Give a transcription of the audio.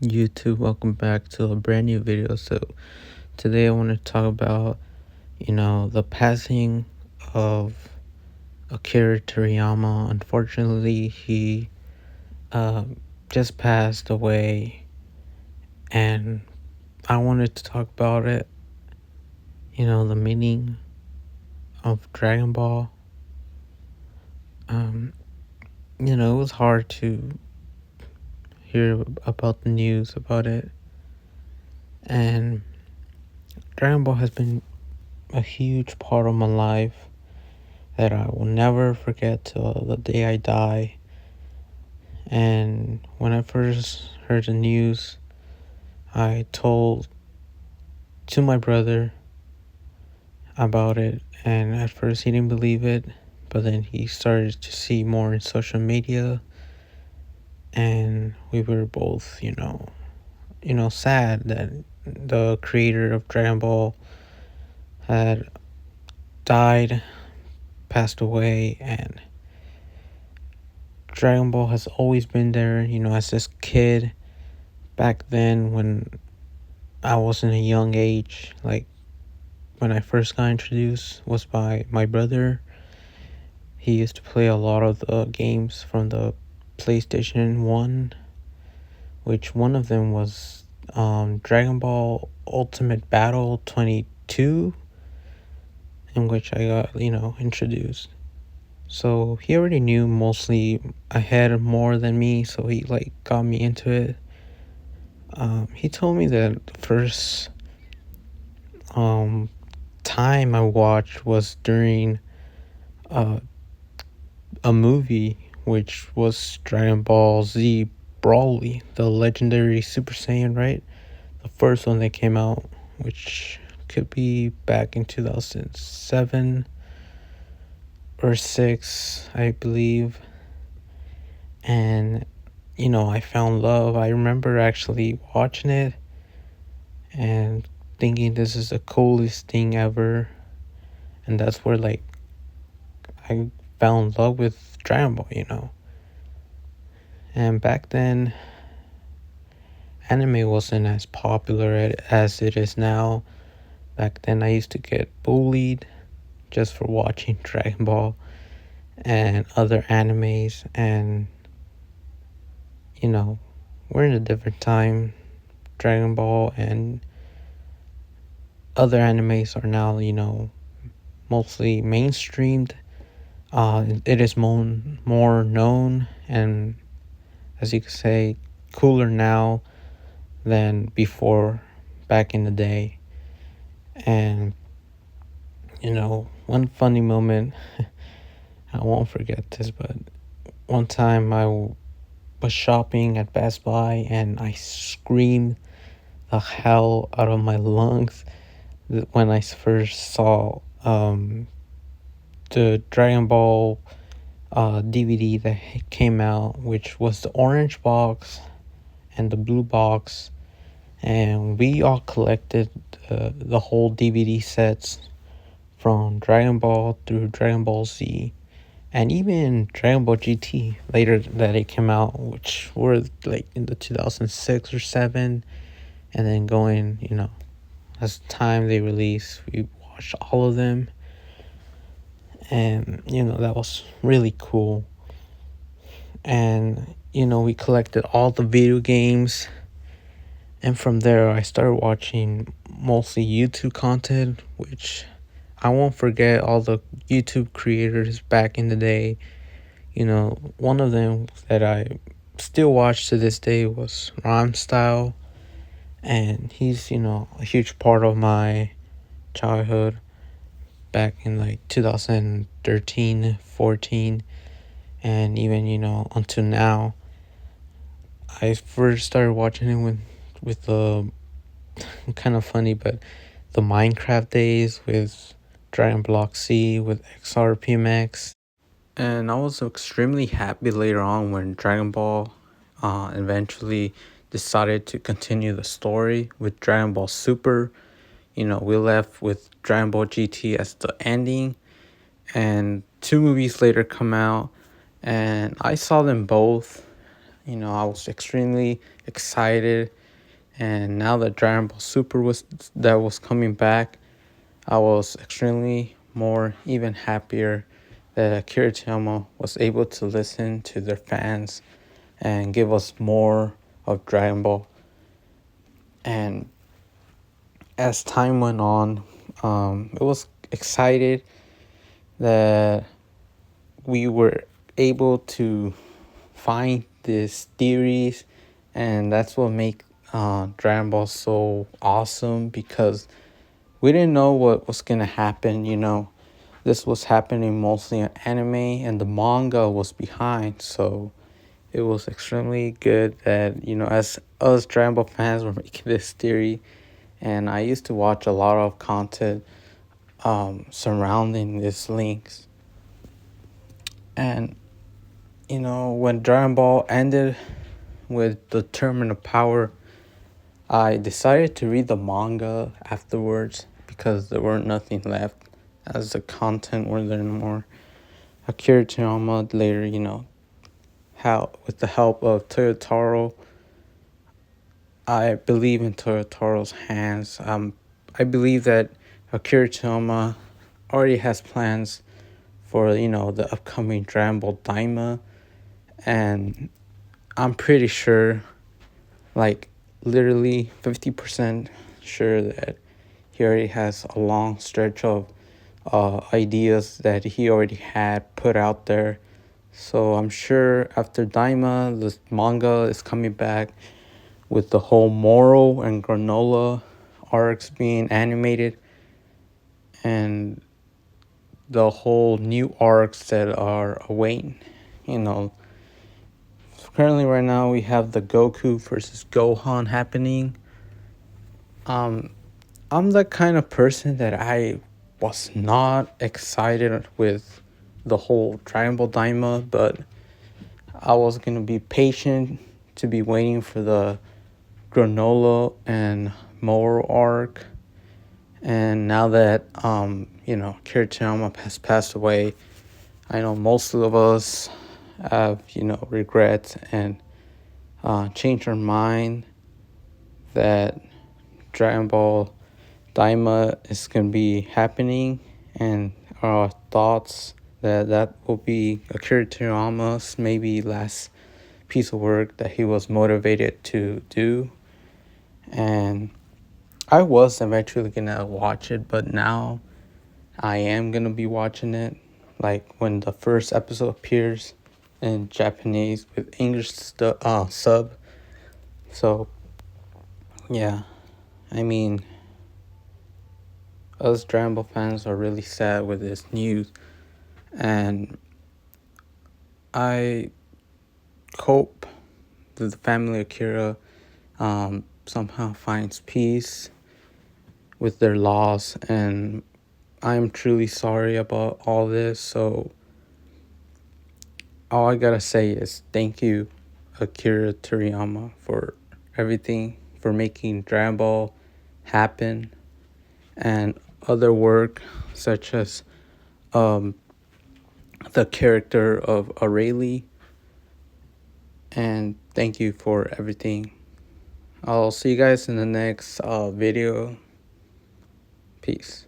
YouTube, welcome back to a brand new video. So today I want to talk about, the passing of Akira Toriyama. Unfortunately, he uh, just passed away, and I wanted to talk about it. The meaning of Dragon Ball. It was hard to hear about the news about it, and Dragon Ball has been a huge part of my life that I will never forget till the day I die. And when I first heard the news, I told to my brother about it, and at first he didn't believe it, but then he started to see more in social media, and we were both, sad that the creator of Dragon Ball had died, passed away, and Dragon Ball has always been there, as this kid back then when I was in a young age. Like when I first got introduced was by my brother. He used to play a lot of the games from the PlayStation 1, which one of them was Dragon Ball Ultimate Battle 22, in which I got, introduced. So he already knew mostly ahead more than me, so he like got me into it. He told me that the first time I watched was during a movie, which was Dragon Ball Z Broly, the legendary Super Saiyan, right? The first one that came out, which could be back in 2007 or 6, I believe. And I found love. I remember actually watching it and thinking this is the coolest thing ever. And that's where like I found love with Dragon Ball. And back then anime wasn't as popular as it is now. Back then I used to get bullied just for watching Dragon Ball and other animes, and we're in a different time. Dragon Ball and other animes are now, mostly mainstreamed. It is more known, and as you could say, cooler now than before, back in the day. And one funny moment, I won't forget this, but one time I was shopping at Best Buy and I screamed the hell out of my lungs when I first saw the Dragon Ball DVD that came out, which was the orange box and the blue box, and we all collected the whole DVD sets from Dragon Ball through Dragon Ball Z, and even Dragon Ball GT later that it came out, which were like in the 2006 or 7, and then going, as time they released, we watched all of them, and that was really cool. And we collected all the video games, and from there I started watching mostly YouTube content, which I won't forget all the YouTube creators back in the day. One of them that I still watch to this day was Rhyme Style, and he's a huge part of my childhood back in like 2013, 14, and even until now. I first started watching it with the kind of funny, but the Minecraft days with Dragon Block C with XRPMX. And I was extremely happy later on when Dragon Ball eventually decided to continue the story with Dragon Ball Super. We left with Dragon Ball GT as the ending, and two movies later come out, and I saw them both. I was extremely excited, and now that Dragon Ball Super was coming back, I was extremely more even happier that Akira Toriyama was able to listen to their fans and give us more of Dragon Ball. And as time went on, it was excited that we were able to find this theories, and that's what make Dragon Ball so awesome, because we didn't know what was gonna happen. This was happening mostly on anime, and the manga was behind, so it was extremely good that as us Dragon Ball fans were making this theory. And I used to watch a lot of content surrounding these links. And when Dragon Ball ended with the Tournament of Power, I decided to read the manga afterwards because there weren't nothing left, as the content weren't there anymore. Akira Toriyama later, how with the help of Toyotaro, I believe in Toyotaro's hands. I believe that Akira Toriyama already has plans for the upcoming Dragon Ball Daima, and I'm pretty sure, like literally 50% sure, that he already has a long stretch of ideas that he already had put out there. So I'm sure after Daima, the manga is coming back with the whole Moro and Granola arcs being animated, and the whole new arcs that are awaiting. You know, Currently right now we have the Goku versus Gohan happening. I'm the kind of person that I was not excited with the whole Dragon Ball Daima, but I was gonna be patient to be waiting for the Granola and Moro arc. And now that Toriyama has passed away, I know most of us have regret and changed our mind that Dragon Ball Daima is gonna be happening, and our thoughts that will be Akira Toriyama's maybe last piece of work that he was motivated to do. And I was eventually gonna watch it, but now I am gonna be watching it, like when the first episode appears in Japanese with English sub. So yeah, I mean, us Dragon Ball fans are really sad with this news, and I hope that the family of Akira somehow finds peace with their loss. And I'm truly sorry about all this. So all I gotta say is thank you, Akira Toriyama, for everything, for making Dragon Ball happen, and other work such as the character of Aurelie. And thank you for everything. I'll see you guys in the next video. Peace.